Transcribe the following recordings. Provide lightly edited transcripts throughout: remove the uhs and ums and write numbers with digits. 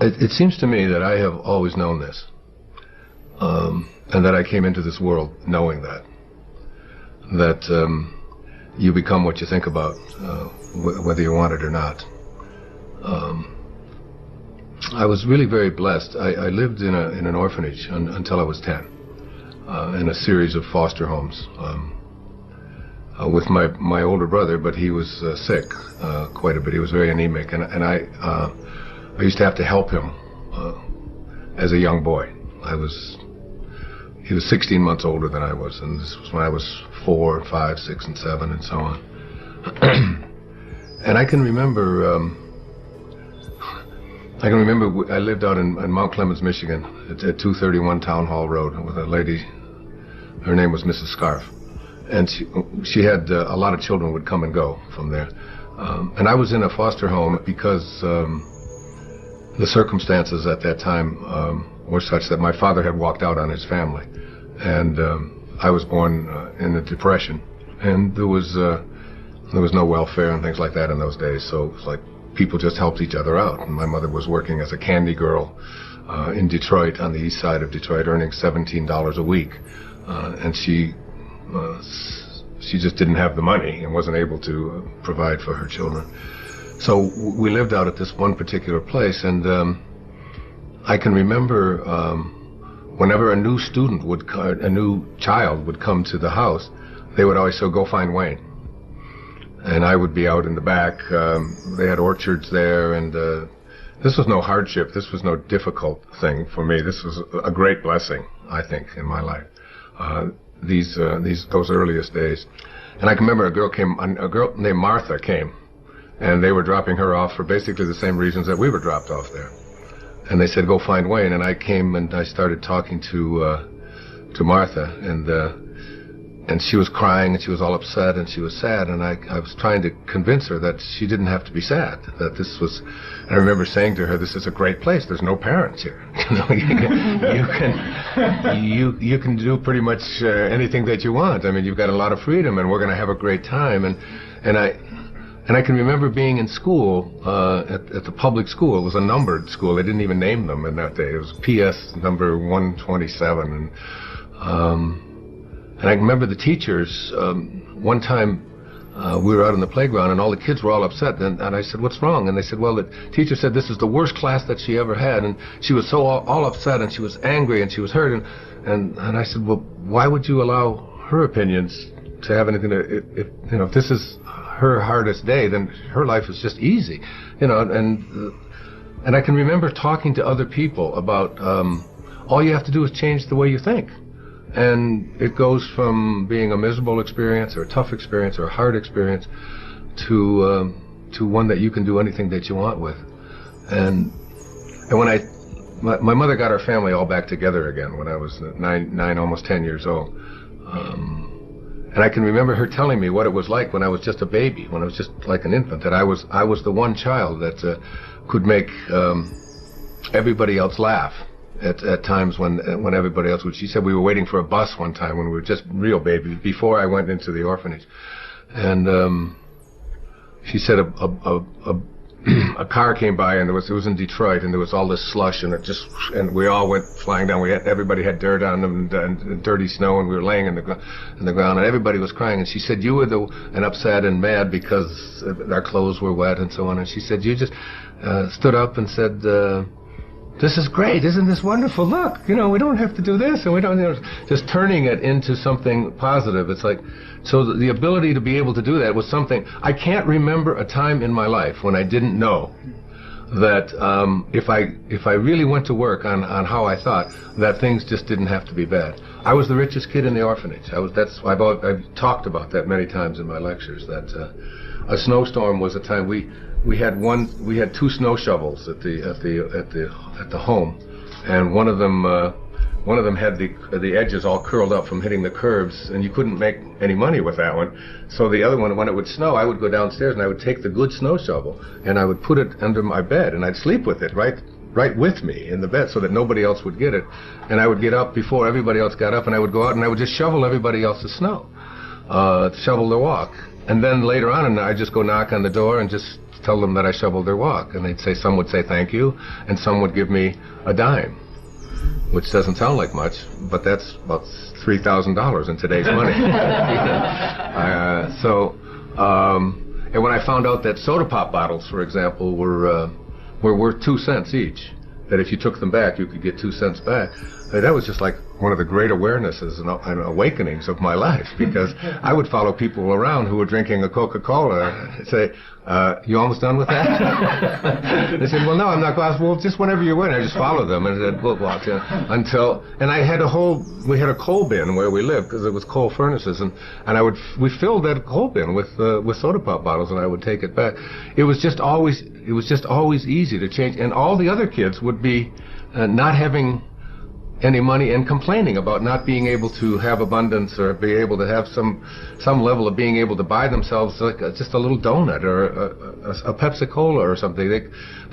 It seems to me that I have always known this, and that I came into this world knowing that you become what you think about, whether you want it or not. I was really very blessed. I lived in an orphanage until I was 10, in a series of foster homes, with my older brother, but he was sick quite a bit. He was very anemic, and I used to have to help him as a young boy. He was 16 months older than I was, and this was when I was 4, 5, 6, and 7, and so on. And I can remember I lived out in Mount Clemens, Michigan, at 231 Town Hall Road with a lady. Her name was Mrs. Scarf, and she had a lot of children would come and go from there. And I was in a foster home because the circumstances at that time were such that my father had walked out on his family, and I was born in a depression, and there was no welfare and things like that in those days. So it was like people just helped each other out. And my mother was working as a candy girl in Detroit, on the east side of Detroit, earning $17 a week, and she just didn't have the money and wasn't able to provide for her children. So we lived out at this one particular place, and I can remember whenever a new child would come to the house, they would always say, "Go find Wayne." And I would be out in the back. They had orchards there, and this was no hardship. This was no difficult thing for me. This was a great blessing, I think, in my life. Those earliest days. And I can remember a girl named Martha came, and they were dropping her off for basically the same reasons that we were dropped off there. And they said, "Go find Wayne." And I came and I started talking to Martha, and she was crying, and she was all upset, and she was sad, and I was trying to convince her that she didn't have to be sad, that this was, and I remember saying to her, "This is a great place, there's no parents here. You can do pretty much anything that you want. I mean, you've got a lot of freedom, and we're going to have a great time." And I can remember being in school, at the public school. It was a numbered school. They didn't even name them in that day. It was PS number 127, and I remember the teachers, one time we were out on the playground and all the kids were all upset, and I said, "What's wrong?" And they said, "Well, the teacher said this is the worst class that she ever had," and she was so all upset, and she was angry, and she was hurt, and I said, "Well, why would you allow her opinions to have anything to, if this is her hardest day, then her life is just easy," and I can remember talking to other people about all you have to do is change the way you think. And it goes from being a miserable experience or a tough experience or a hard experience to one that you can do anything that you want with. And when my mother got our family all back together again when I was nine, almost 10 years old. And I can remember her telling me what it was like when I was just a baby, when I was just like an infant, that I was the one child that could make everybody else laugh. At times when everybody else would. She said we were waiting for a bus one time when we were just real babies before I went into the orphanage, and she said a car came by, and it was in Detroit, and there was all this slush, and we all went flying down. Everybody had dirt on them and dirty snow, and we were laying in the ground, and everybody was crying. And she said, "You were and upset and mad because our clothes were wet and so on." And she said, "You just stood up and said, this is great, isn't this wonderful? Look, we don't have to do this, and we don't, just turning it into something positive." It's like, so the ability to be able to do that was something. I can't remember a time in my life when I didn't know that if I really went to work on how I thought, that things just didn't have to be bad. I was the richest kid in the orphanage. I've talked about that many times in my lectures. That a snowstorm was a time we had 2 snow shovels at the home, and one of them had the edges all curled up from hitting the curbs, and you couldn't make any money with that one. So the other one, when it would snow, I would go downstairs and I would take the good snow shovel and I would put it under my bed, and I'd sleep with it right with me in the bed so that nobody else would get it. And I would get up before everybody else got up, and I would go out and I would just shovel everybody else's snow, shovel the walk. And then later on, and I'd just go knock on the door and just tell them that I shoveled their walk, and they'd say, some would say thank you, and some would give me a dime, which doesn't sound like much, but that's about $3,000 in today's money. And when I found out that soda pop bottles, for example, were worth 2 cents each, that if you took them back, you could get 2 cents back, that was just like one of the great awarenesses and awakenings of my life, because I would follow people around who were drinking a Coca-Cola and say, you almost done with that? They said, well, no, I'm not. Well, just whenever you're ready. I just follow them, and said, well, and I had we had a coal bin where we lived, because it was coal furnaces, and we filled that coal bin with soda pop bottles, and I would take it back. It was just always easy to change, and all the other kids would be not having any money and complaining about not being able to have abundance or be able to have some level of being able to buy themselves like just a little donut or a Pepsi Cola or something.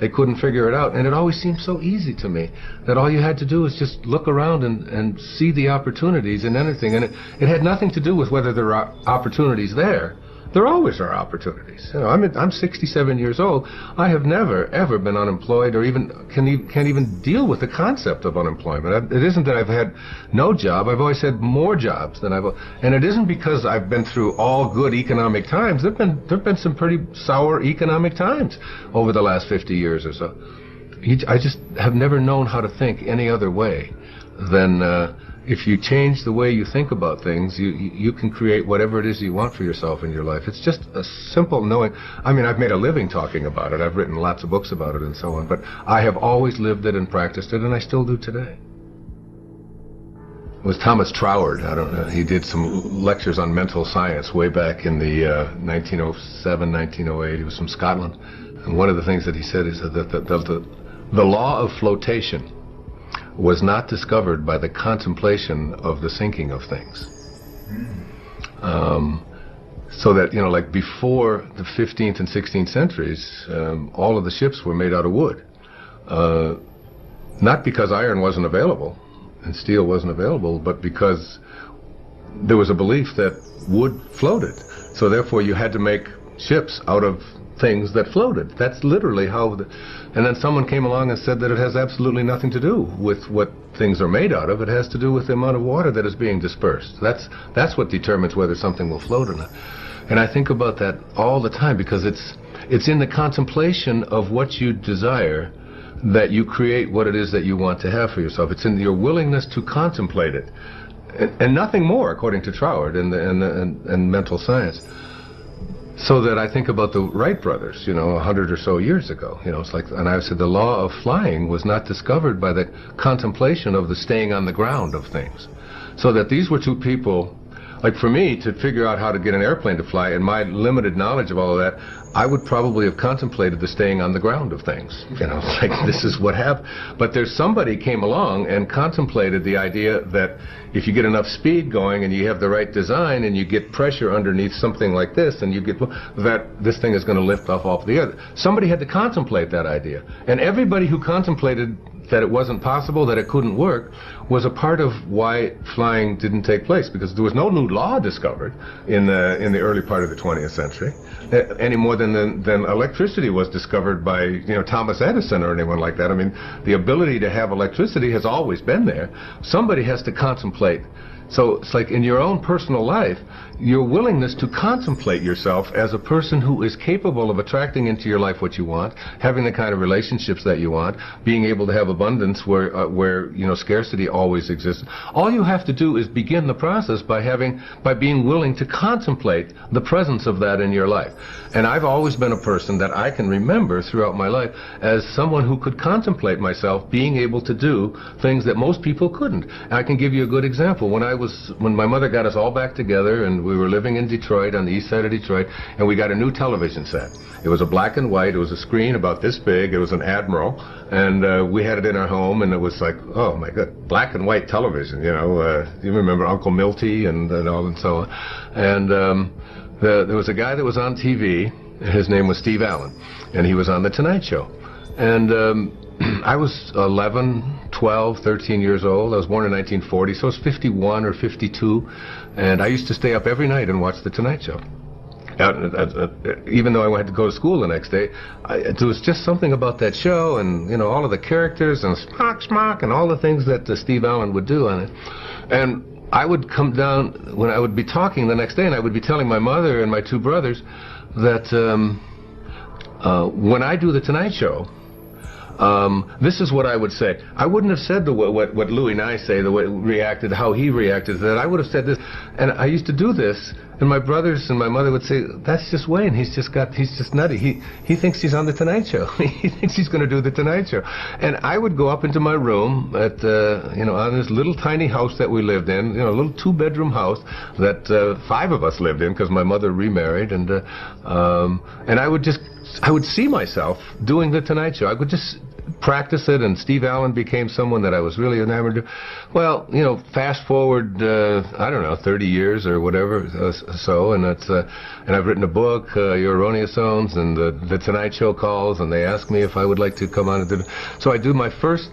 They couldn't figure it out, and it always seemed so easy to me that all you had to do was just look around and see the opportunities in anything, and it had nothing to do with whether there are opportunities there. There always are opportunities. You know, I'm 67 years old. I have never, ever been unemployed or even can't even deal with the concept of unemployment. It isn't that I've had no job. I've always had more jobs than and it isn't because I've been through all good economic times. There've been some pretty sour economic times over the last 50 years or so. I just have never known how to think any other way than if you change the way you think about things, you can create whatever it is you want for yourself in your life. It's just a simple knowing. I mean, I've made a living talking about it. I've written lots of books about it and so on, but I have always lived it and practiced it, and I still do today. It was Thomas Troward. I don't know. He did some lectures on mental science way back in the 1907, 1908. He was from Scotland. And one of the things that he said is that the law of flotation was not discovered by the contemplation of the sinking of things. So that, you know, like before the 15th and 16th centuries, all of the ships were made out of wood. Not because iron wasn't available and steel wasn't available, but because there was a belief that wood floated. So therefore you had to make ships out of things that floated. That's literally how and then someone came along and said that it has absolutely nothing to do with what things are made out of. It has to do with the amount of water that is being dispersed. That's what determines whether something will float or not. And I think about that all the time, because it's in the contemplation of what you desire that you create what it is that you want to have for yourself. It's in your willingness to contemplate it, and nothing more, according to Troward and mental science. So that I think about the Wright brothers, 100 or so years ago. It's like, and I said the law of flying was not discovered by the contemplation of the staying on the ground of things. So that these were two people, like for me, to figure out how to get an airplane to fly, and my limited knowledge of all of that, I would probably have contemplated the staying on the ground of things. Like this is what happened. But there's somebody came along and contemplated the idea that if you get enough speed going and you have the right design and you get pressure underneath something like this, and you get that this thing is going to lift off the other. Somebody had to contemplate that idea. And everybody who contemplated that it wasn't possible, that it couldn't work, was a part of why flying didn't take place, because there was no new law discovered in the early part of the 20th century, any more than electricity was discovered by Thomas Edison or anyone like that. I mean, the ability to have electricity has always been there. Somebody has to contemplate. So it's like in your own personal life, your willingness to contemplate yourself as a person who is capable of attracting into your life what you want, having the kind of relationships that you want, being able to have abundance where scarcity always exists. All you have to do is begin the process by being willing to contemplate the presence of that in your life. And I've always been a person that I can remember throughout my life as someone who could contemplate myself being able to do things that most people couldn't. And I can give you a good example. When my mother got us all back together, and we were living in Detroit, on the east side of Detroit, and we got a new television set. It was a black and white. It was a screen about this big. It was an Admiral, and we had it in our home, and it was like, oh my God, black and white television. You remember Uncle Milty and all and so on. And there was a guy that was on TV. His name was Steve Allen, and he was on The Tonight Show. And I was 11, 12, 13 years old. I was born in 1940, so I was 51 or 52. And I used to stay up every night and watch The Tonight Show. even though I had to go to school the next day, there was just something about that show, and you know, all of the characters and smock and all the things that Steve Allen would do on it. And I would come down when I would be talking the next day, and I would be telling my mother and my two brothers that when I do the Tonight Show, this is what I would say. I wouldn't have said what Louis Nye say, the way reacted, how he reacted to that. I would have said this, and I used to do this, and my brothers and my mother would say, "That's just Wayne. He's just nutty. He thinks he's on the Tonight Show. He thinks he's going to do the Tonight Show." And I would go up into my room at you know, on this little tiny house that we lived in, you know, a little 2-bedroom house that 5 of us lived in because my mother remarried, and I would see myself doing the Tonight Show. I would just practice it, and Steve Allen became someone that I was really enamored of. Well, you know, fast forward, I don't know, 30 years or whatever, so, and it's, and I've written a book, Your Erroneous Zones, and the Tonight Show calls, and they ask me if I would like to come on and do it. So I do my first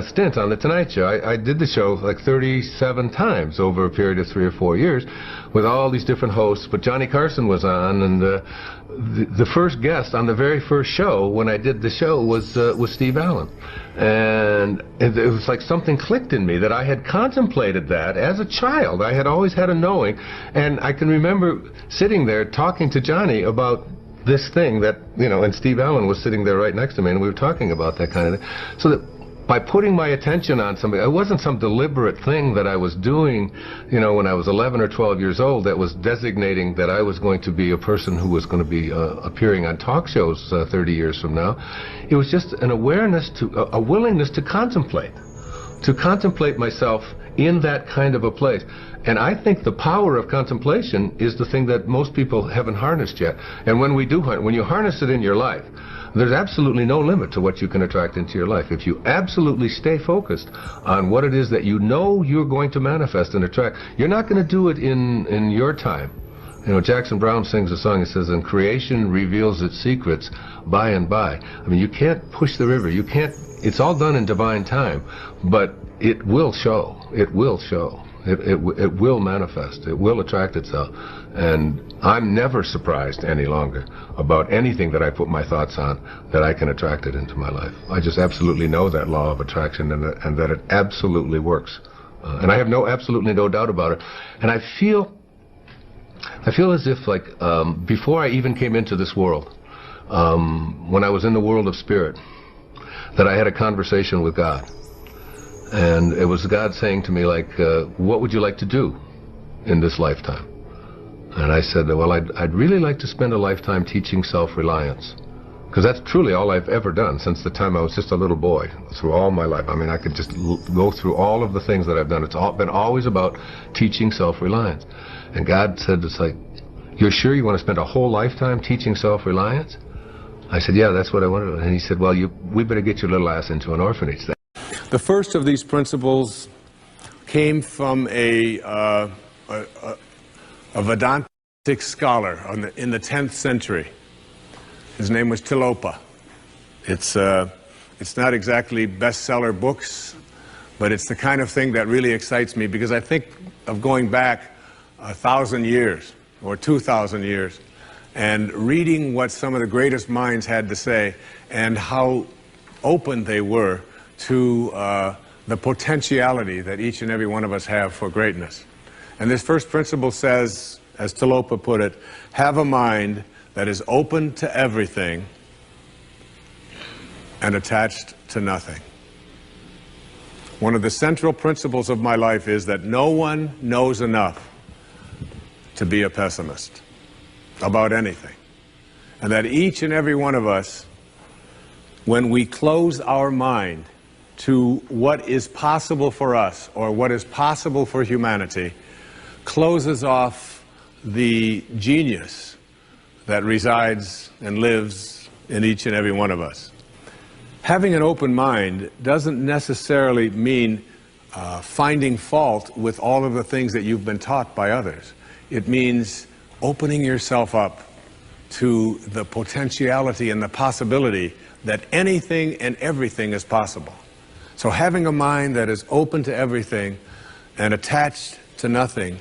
stint on the Tonight Show. I did the show like 37 times over a period of 3 or 4 years with all these different hosts, but Johnny Carson was on, and the first guest on the very first show when I did the show was Steve Allen. And it was like something clicked in me that I had contemplated that as a child. I had always had a knowing, and I can remember sitting there talking to Johnny about this thing that, you know, and Steve Allen was sitting there right next to me, and we were talking about that kind of thing. So that by putting my attention on something, it wasn't some deliberate thing that I was doing, you know, when I was 11 or 12 years old that was designating that I was going to be a person who was going to be appearing on talk shows 30 years from now. It was just an awareness a willingness to contemplate myself in that kind of a place. And I think the power of contemplation is the thing that most people haven't harnessed yet. And when you harness it in your life, there's absolutely no limit to what you can attract into your life. If you absolutely stay focused on what it is that you know you're going to manifest and attract, you're not going to do it in your time. You know, Jackson Browne sings a song, he says, "And creation reveals its secrets by and by." I mean, you can't push the river. You can't, it's all done in divine time, but it will show. It will show. It will manifest. It will attract itself. And I'm never surprised any longer about anything that I put my thoughts on that I can attract it into my life. I just absolutely know that law of attraction, and that it absolutely works. And I have absolutely no doubt about it. And I feel as if, like, before I even came into this world, when I was in the world of spirit, that I had a conversation with God. And it was God saying to me, like, what would you like to do in this lifetime? And I said, well, I'd really like to spend a lifetime teaching self-reliance. Because that's truly all I've ever done since the time I was just a little boy, through all my life. I mean, I could just go through all of the things that I've done. It's been always about teaching self-reliance. And God said, it's like, you're sure you want to spend a whole lifetime teaching self-reliance? I said, yeah, that's what I want to do. And he said, well, we better get your little ass into an orphanage. The first of these principles came from a Vedantic scholar in the 10th century. His name was Tilopa. It's not exactly bestseller books, but it's the kind of thing that really excites me, because I think of going back 1,000 years or 2,000 years and reading what some of the greatest minds had to say and how open they were to the potentiality that each and every one of us have for greatness. And this first principle says, as Tilopa put it, have a mind that is open to everything and attached to nothing. One of the central principles of my life is that no one knows enough to be a pessimist about anything. And that each and every one of us, when we close our mind to what is possible for us or what is possible for humanity, closes off the genius that resides and lives in each and every one of us. Having an open mind doesn't necessarily mean finding fault with all of the things that you've been taught by others. It means opening yourself up to the potentiality and the possibility that anything and everything is possible. So having a mind that is open to everything and attached to nothing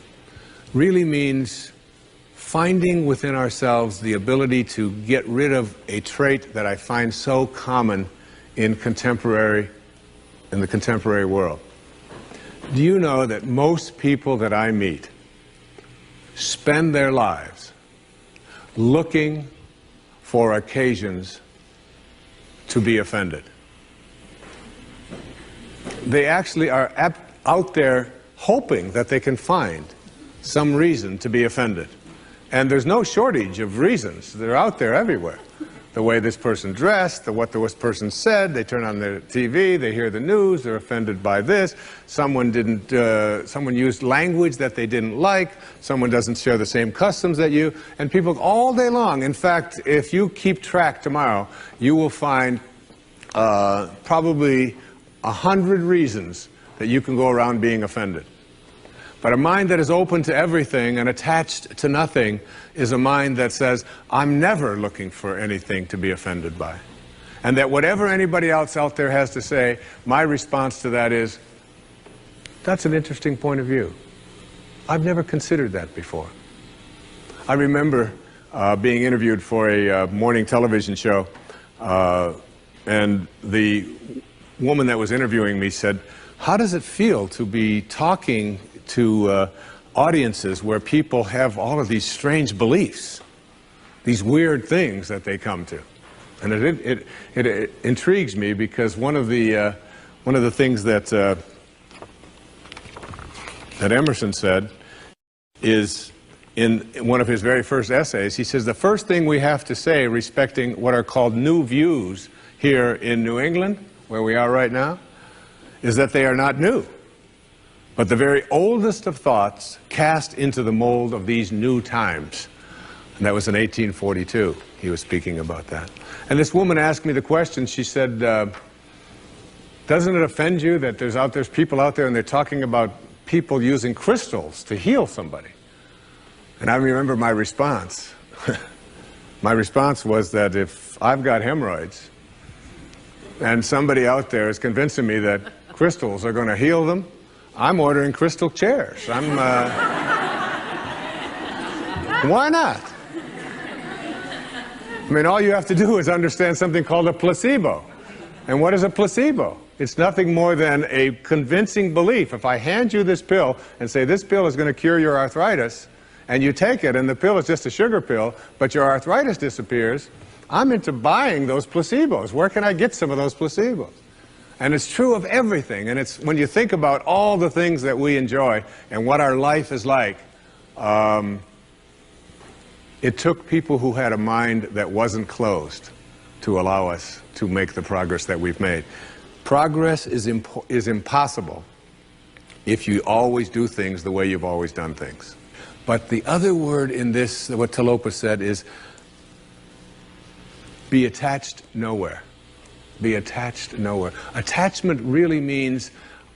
really means finding within ourselves the ability to get rid of a trait that I find so common in the contemporary world. Do you know that most people that I meet spend their lives looking for occasions to be offended? They actually are out there hoping that they can find some reason to be offended. And there's no shortage of reasons. They're out there everywhere. The way this person dressed, what this person said, they turn on their TV, they hear the news, they're offended by this, someone used language that they didn't like, someone doesn't share the same customs that you, and people all day long. In fact, if you keep track tomorrow, you will find probably 100 reasons that you can go around being offended. But a mind that is open to everything and attached to nothing is a mind that says, I'm never looking for anything to be offended by. And that whatever anybody else out there has to say, my response to that is, that's an interesting point of view. I've never considered that before. I remember being interviewed for a morning television show, and the woman that was interviewing me said, how does it feel to be talking to audiences where people have all of these strange beliefs, these weird things that they come to? And it intrigues me, because one of the things that Emerson said is, in one of his very first essays, he says the first thing we have to say respecting what are called new views here in New England, where we are right now, is that they are not new, but the very oldest of thoughts cast into the mold of these new times. And that was in 1842. He was speaking about that. And this woman asked me the question. She said, doesn't it offend you that there's people out there and they're talking about people using crystals to heal somebody? And I remember my response. My response was that if I've got hemorrhoids and somebody out there is convincing me that crystals are going to heal them, I'm ordering crystal chairs. Why not? I mean, all you have to do is understand something called a placebo. And what is a placebo? It's nothing more than a convincing belief. If I hand you this pill and say this pill is going to cure your arthritis, and you take it and the pill is just a sugar pill, but your arthritis disappears, I'm into buying those placebos. Where can I get some of those placebos? And it's true of everything. And it's when you think about all the things that we enjoy and what our life is like, it took people who had a mind that wasn't closed to allow us to make the progress that we've made. Progress is impossible if you always do things the way you've always done things. But the other word in this, what Talopa said, is be attached nowhere. Be attached nowhere. Attachment really means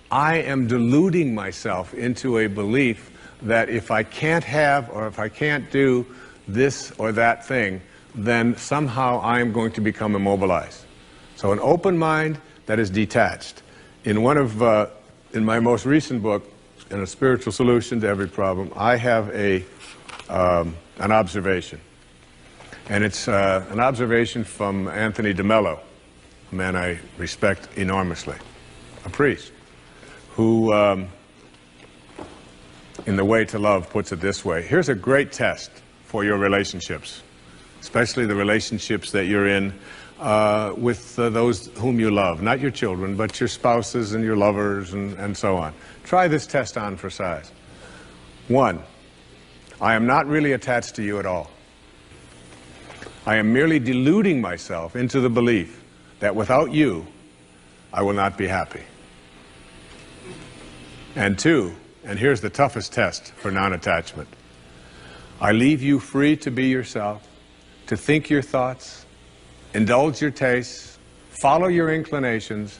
I am deluding myself into a belief that if I can't have or if I can't do this or that thing, then somehow I am going to become immobilized. So an open mind that is detached. In my most recent book, in A Spiritual Solution to Every Problem, I have an observation. And it's an observation from Anthony DeMello, a man I respect enormously, a priest, who, in The Way to Love, puts it this way. Here's a great test for your relationships, especially the relationships that you're in with those whom you love, not your children, but your spouses and your lovers and so on. Try this test on for size. 1, I am not really attached to you at all. I am merely deluding myself into the belief that without you, I will not be happy. And 2, and here's the toughest test for non-attachment, I leave you free to be yourself, to think your thoughts, indulge your tastes, follow your inclinations,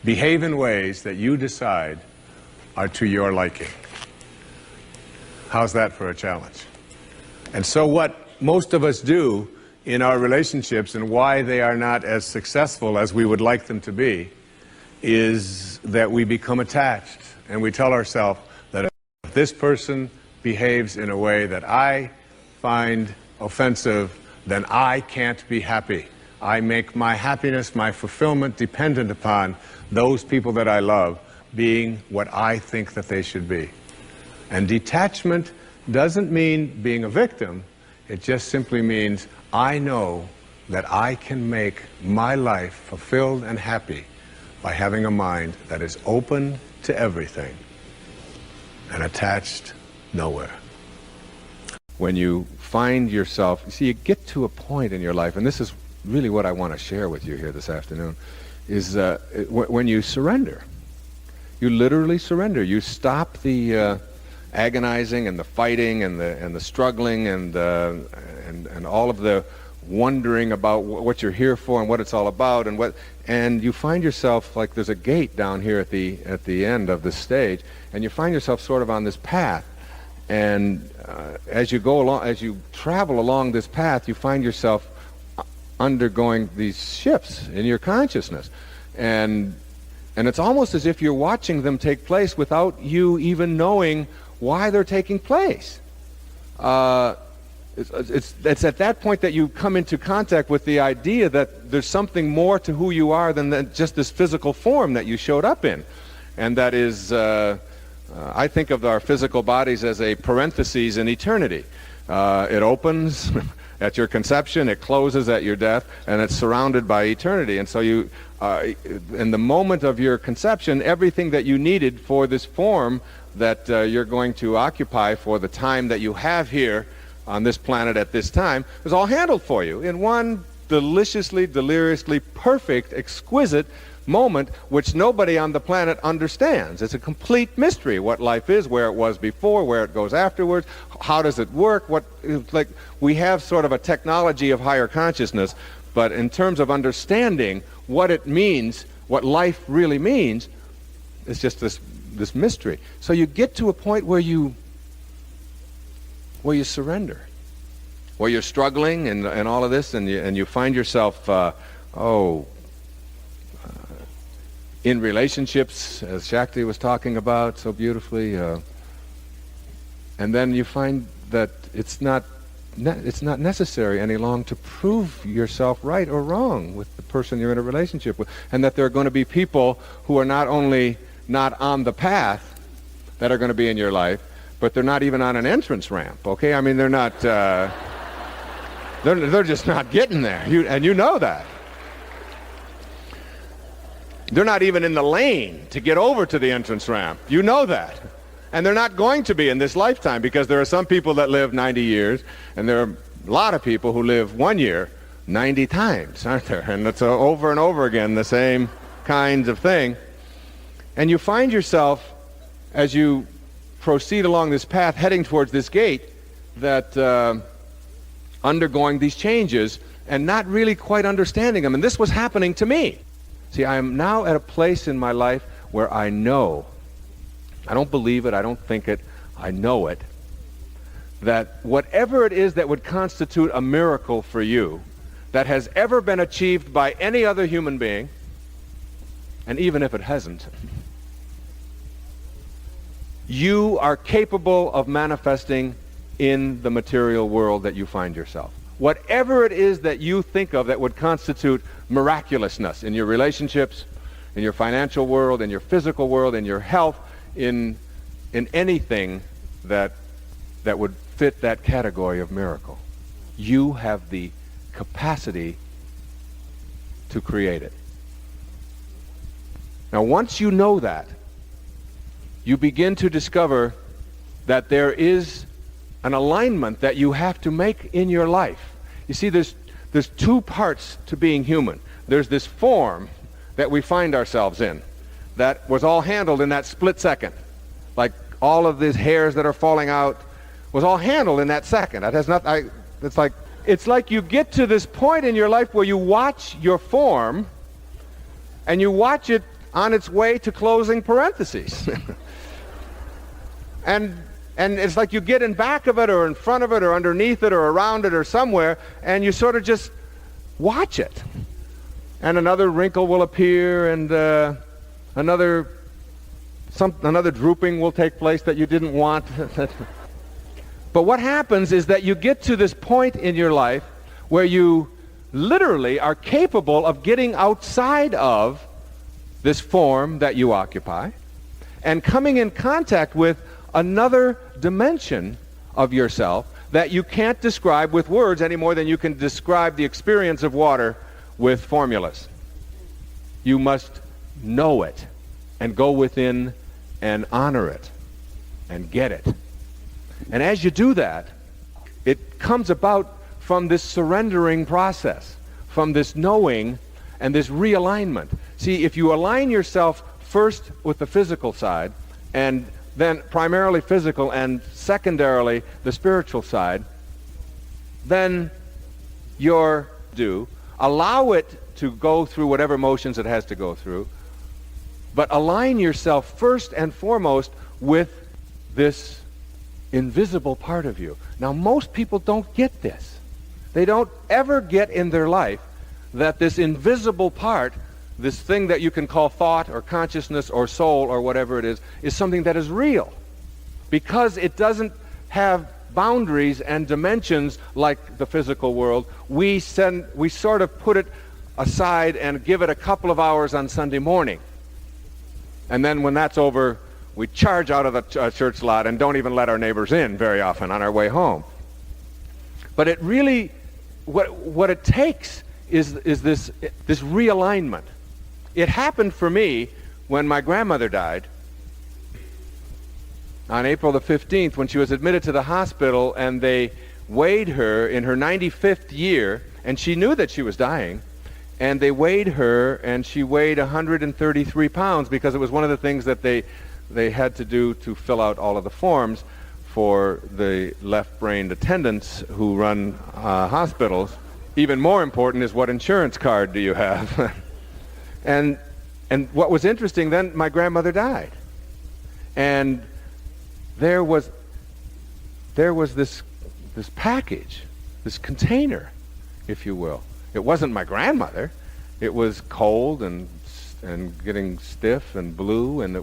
behave in ways that you decide are to your liking. How's that for a challenge? And so what most of us do in our relationships and why they are not as successful as we would like them to be is that we become attached and we tell ourselves that if this person behaves in a way that I find offensive, then I can't be happy. I make my happiness, my fulfillment dependent upon those people that I love being what I think that they should be. And detachment doesn't mean being a victim. It just simply means I know that I can make my life fulfilled and happy by having a mind that is open to everything and attached nowhere. When you find yourself, you see, you get to a point in your life, and this is really what I want to share with you here this afternoon, is when you surrender. You literally surrender. You stop the agonizing and the fighting and the struggling and all of the wondering about what you're here for and what it's all about, and you find yourself like there's a gate down here at the end of the stage, and you find yourself sort of on this path, and as you go along, as you travel along this path, you find yourself undergoing these shifts in your consciousness, and it's almost as if you're watching them take place without you even knowing why they're taking place. It's at that point that you come into contact with the idea that there's something more to who you are than just this physical form that you showed up in. And that is, I think of our physical bodies as a parenthesis in eternity. It opens at your conception, it closes at your death, and it's surrounded by eternity. And so you, in the moment of your conception, everything that you needed for this form that you're going to occupy for the time that you have here on this planet at this time is all handled for you in one deliciously, deliriously perfect, exquisite moment which nobody on the planet understands. It's a complete mystery what life is, where it was before, where it goes afterwards, how does it work, like we have sort of a technology of higher consciousness, but in terms of understanding what it means, what life really means, it's just this mystery. So you get to a point where you surrender, where you're struggling and all of this, and you find yourself in relationships, as Shakti was talking about so beautifully, and then you find that it's not necessary any longer to prove yourself right or wrong with the person you're in a relationship with, and that there are going to be people who are not only not on the path that are going to be in your life, but they're not even on an entrance ramp. Okay, I mean they're not. They're just not getting there, and you know that. They're not even in the lane to get over to the entrance ramp. You know that. And they're not going to be in this lifetime, because there are some people that live 90 years, and there are a lot of people who live 1 year 90 times, aren't there? And it's over and over again, the same kinds of thing. And you find yourself, as you proceed along this path, heading towards this gate, that undergoing these changes and not really quite understanding them. And this was happening to me. See, I am now at a place in my life where I know, I don't believe it, I don't think it, I know it, that whatever it is that would constitute a miracle for you that has ever been achieved by any other human being, and even if it hasn't, you are capable of manifesting in the material world that you find yourself. Whatever it is that you think of that would constitute miraculousness in your relationships, in your financial world, in your physical world, in your health, in anything that would fit that category of miracle, you have the capacity to create it. Now, once you know that, you begin to discover that there is an alignment that you have to make in your life. You see, there's two parts to being human. There's this form that we find ourselves in that was all handled in that split second. Like all of these hairs that are falling out was all handled in that second. That has not, it's like you get to this point in your life where you watch your form and you watch it on its way to closing parentheses. And it's like you get in back of it or in front of it or underneath it or around it or somewhere, and you sort of just watch it. And another wrinkle will appear, and another drooping will take place that you didn't want. But what happens is that you get to this point in your life where you literally are capable of getting outside of this form that you occupy and coming in contact with another dimension of yourself that you can't describe with words any more than you can describe the experience of water with formulas. You must know it and go within and honor it and get it. And as you do that, it comes about from this surrendering process, from this knowing and this realignment. See, if you align yourself first with the physical side, and then primarily physical and secondarily the spiritual side, then allow it to go through whatever motions it has to go through, but align yourself first and foremost with this invisible part of you. Now, most people don't get this. They don't ever get in their life that this invisible part, this thing that you can call thought or consciousness or soul or whatever it is something that is real. Because it doesn't have boundaries and dimensions like the physical world, we sort of put it aside and give it a couple of hours on Sunday morning. And then when that's over, we charge out of the church lot and don't even let our neighbors in very often on our way home. But it really, what it takes is this realignment. It happened for me when my grandmother died on April the 15th, when she was admitted to the hospital, and they weighed her in her 95th year, and she knew that she was dying, and they weighed her, and she weighed 133 pounds because it was one of the things that they had to do to fill out all of the forms for the left-brained attendants who run hospitals. Even more important is what insurance card do you have. and what was interesting then, my grandmother died. And there was this package, this container, if you will. It wasn't my grandmother. It was cold and getting stiff and blue, and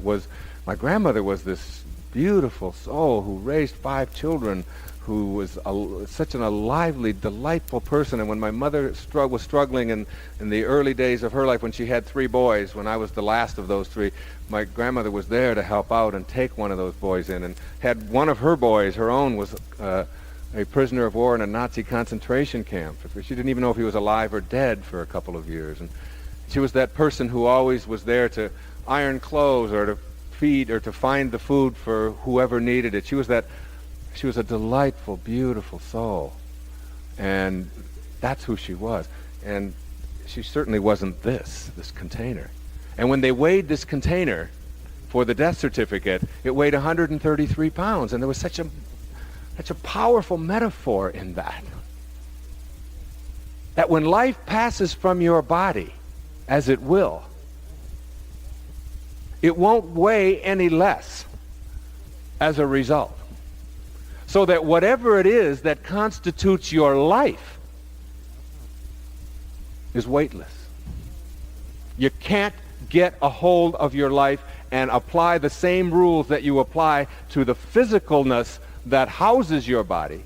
my grandmother was this beautiful soul who raised 5 children, who was such a lively, delightful person. And when my mother was struggling in the early days of her life, when she had 3 boys, when I was the last of those 3, my grandmother was there to help out and take one of those boys in, and had one of her boys, her own, was a prisoner of war in a Nazi concentration camp. She didn't even know if he was alive or dead for a couple of years. And she was that person who always was there to iron clothes or to feed or to find the food for whoever needed it. She was a delightful, beautiful soul. And that's who she was. And she certainly wasn't this container. And when they weighed this container for the death certificate, it weighed 133 pounds. And there was such a powerful metaphor in that. That when life passes from your body, as it will, it won't weigh any less as a result. So that whatever it is that constitutes your life is weightless. You can't get a hold of your life and apply the same rules that you apply to the physicalness that houses your body.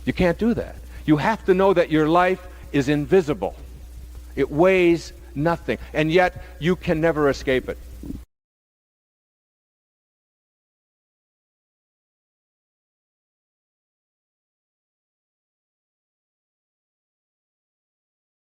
You can't do that. You have to know that your life is invisible. It weighs nothing, and yet you can never escape it.